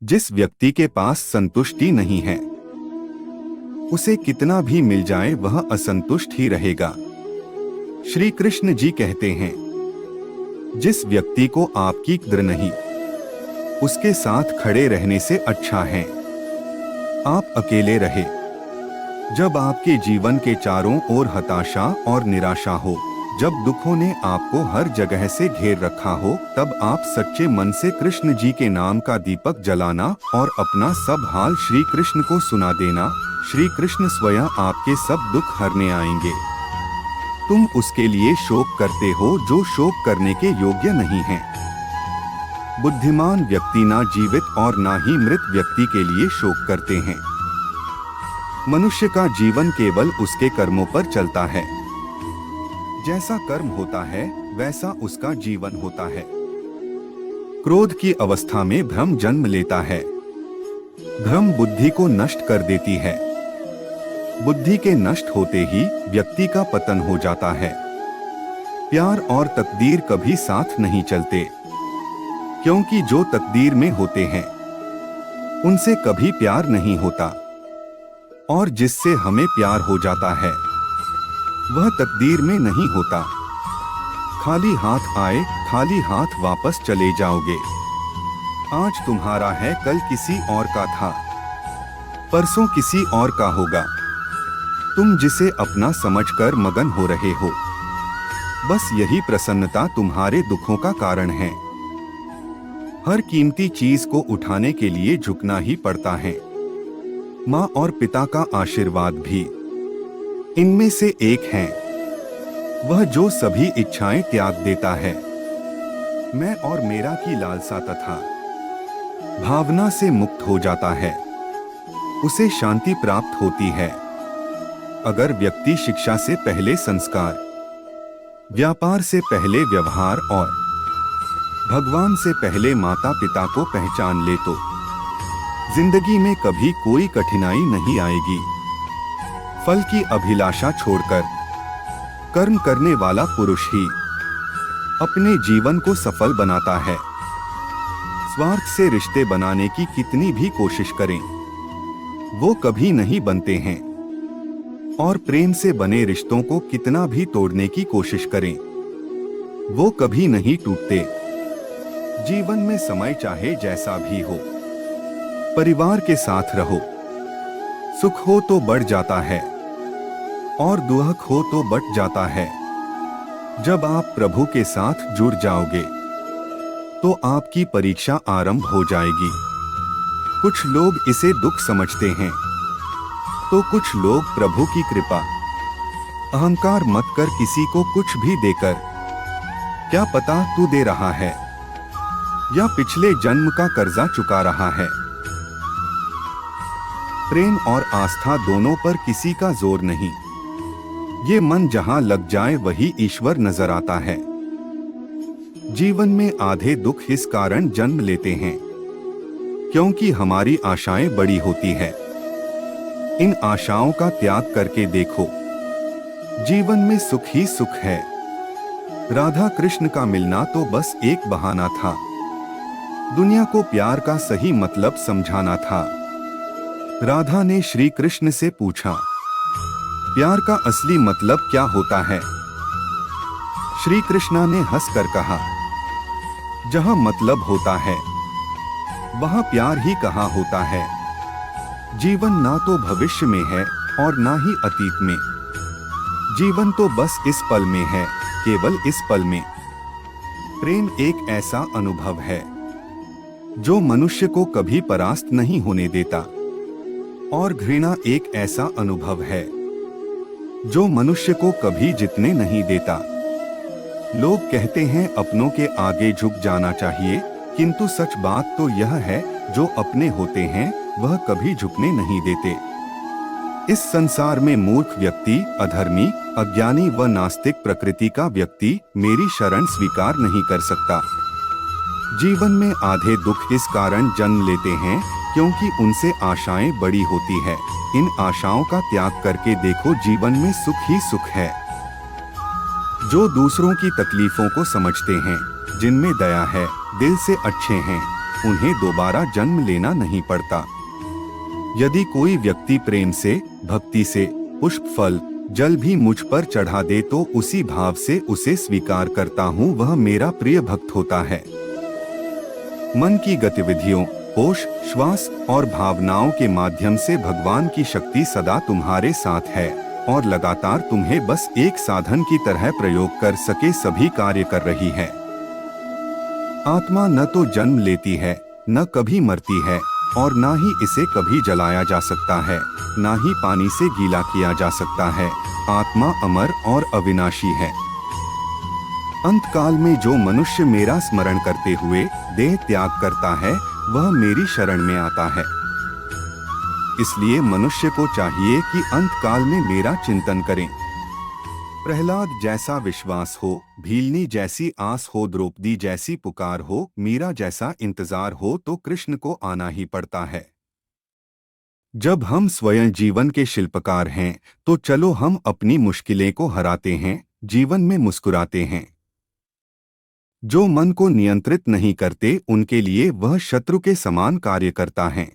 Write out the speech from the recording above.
जिस व्यक्ति के पास संतुष्टि नहीं है, उसे कितना भी मिल जाए वह असंतुष्ट ही रहेगा। श्री कृष्ण जी कहते हैं, जिस व्यक्ति को आपकी कद्र नहीं, उसके साथ खड़े रहने से अच्छा है आप अकेले रहे। जब आपके जीवन के चारों ओर हताशा और निराशा हो, जब दुखों ने आपको हर जगह से घेर रखा हो, तब आप सच्चे मन से कृष्ण जी के नाम का दीपक जलाना और अपना सब हाल श्री कृष्ण को सुना देना। श्री कृष्ण स्वयं आपके सब दुख हरने आएंगे। तुम उसके लिए शोक करते हो जो शोक करने के योग्य नहीं है। बुद्धिमान व्यक्ति ना जीवित और ना ही मृत व्यक्ति के लिए शोक करते हैं। मनुष्य का जीवन केवल उसके कर्मों पर चलता है। जैसा कर्म होता है वैसा उसका जीवन होता है। क्रोध की अवस्था में भ्रम जन्म लेता है। भ्रम बुद्धि को नष्ट कर देती है। बुद्धि के नष्ट होते ही व्यक्ति का पतन हो जाता है। प्यार और तकदीर कभी साथ नहीं चलते, क्योंकि जो तकदीर में होते हैं उनसे कभी प्यार नहीं होता, और जिससे हमें प्यार हो जाता है वह तकदीर में नहीं होता। खाली हाथ आए खाली हाथ वापस चले जाओगे। आज तुम्हारा है कल किसी और का था, परसों किसी और का होगा। तुम जिसे अपना समझकर मगन हो रहे हो, बस यही प्रसन्नता तुम्हारे दुखों का कारण है। हर कीमती चीज को उठाने के लिए झुकना ही पड़ता है। माँ और पिता का आशीर्वाद भी इनमें से एक है। वह जो सभी इच्छाएं त्याग देता है। मैं और मेरा की लालसा तथा भावना से मुक्त हो जाता है, उसे शांति प्राप्त होती है। अगर व्यक्ति शिक्षा से पहले संस्कार, व्यापार से पहले व्यवहार और भगवान से पहले माता पिता को पहचान ले तो जिंदगी में कभी कोई कठिनाई नहीं आएगी। फल की अभिलाषा छोड़कर कर्म करने वाला पुरुष ही अपने जीवन को सफल बनाता है। स्वार्थ से रिश्ते बनाने की कितनी भी कोशिश करें, वो कभी नहीं बनते हैं। और प्रेम से बने रिश्तों को कितना भी तोड़ने की कोशिश करें, वो कभी नहीं टूटते। जीवन में समय चाहे जैसा भी हो, परिवार के साथ रहो। सुख हो तो बढ़ जाता है और दुख हो तो बट जाता है। जब आप प्रभु के साथ जुड़ जाओगे तो आपकी परीक्षा आरंभ हो जाएगी। कुछ लोग इसे दुख समझते हैं तो कुछ लोग प्रभु की कृपा। अहंकार मत कर किसी को कुछ भी देकर, क्या पता तू दे रहा है या पिछले जन्म का कर्जा चुका रहा है। प्रेम और आस्था दोनों पर किसी का जोर नहीं। ये मन जहां लग जाए वही ईश्वर नजर आता है। जीवन में आधे दुख इस कारण जन्म लेते हैं क्योंकि हमारी आशाएं बड़ी होती है। इन आशाओं का त्याग करके देखो, जीवन में सुख ही सुख है। राधा कृष्ण का मिलना तो बस एक बहाना था। दुनिया को प्यार का सही मतलब समझाना था। राधा ने श्री कृष्ण से पूछा, प्यार का असली मतलब क्या होता है? श्री कृष्णा ने हंसकर कहा, जहां मतलब होता है वहां प्यार ही कहाँ होता है। जीवन ना तो भविष्य में है और ना ही अतीत में। जीवन तो बस इस पल में है, केवल इस पल में। प्रेम एक ऐसा अनुभव है जो मनुष्य को कभी परास्त नहीं होने देता, और घृणा एक ऐसा अनुभव है जो मनुष्य को कभी जीतने नहीं देता। लोग कहते हैं अपनों के आगे झुक जाना चाहिए, किंतु सच बात तो यह है जो अपने होते हैं वह कभी झुकने नहीं देते। इस संसार में मूर्ख व्यक्ति, अधर्मी, अज्ञानी व नास्तिक प्रकृति का व्यक्ति मेरी शरण स्वीकार नहीं कर सकता। जीवन में आधे दुख इस कारण जन्म लेते हैं क्योंकि उनसे आशाएं बड़ी होती है। इन आशाओं का त्याग करके देखो, जीवन में सुख ही सुख है। जो दूसरों की तकलीफों को समझते हैं, जिनमें दया है, दिल से अच्छे हैं, उन्हें दोबारा जन्म लेना नहीं पड़ता। यदि कोई व्यक्ति प्रेम से, भक्ति से पुष्प, फल, जल भी मुझ पर चढ़ा दे तो उसी भाव से उसे स्वीकार करता हूँ, वह मेरा प्रिय भक्त होता है। मन की गतिविधियों, होश, श्वास और भावनाओं के माध्यम से भगवान की शक्ति सदा तुम्हारे साथ है और लगातार तुम्हें बस एक साधन की तरह प्रयोग कर सके सभी कार्य कर रही है। आत्मा न तो जन्म लेती है, न कभी मरती है और न ही इसे कभी जलाया जा सकता है, न ही पानी से गीला किया जा सकता है। आत्मा अमर और अविनाशी है। अंतकाल में जो मनुष्य मेरा स्मरण करते हुए देह त्याग करता है वह मेरी शरण में आता है। इसलिए मनुष्य को चाहिए कि अंतकाल में मेरा चिंतन करें। प्रहलाद जैसा विश्वास हो, भीलनी जैसी आस हो, द्रौपदी जैसी पुकार हो, मीरा जैसा इंतजार हो तो कृष्ण को आना ही पड़ता है। जब हम स्वयं जीवन के शिल्पकार हैं तो चलो हम अपनी मुश्किलें को हराते हैं, जीवन में मुस्कुराते हैं। जो मन को नियंत्रित नहीं करते उनके लिए वह शत्रु के समान कार्य करता है।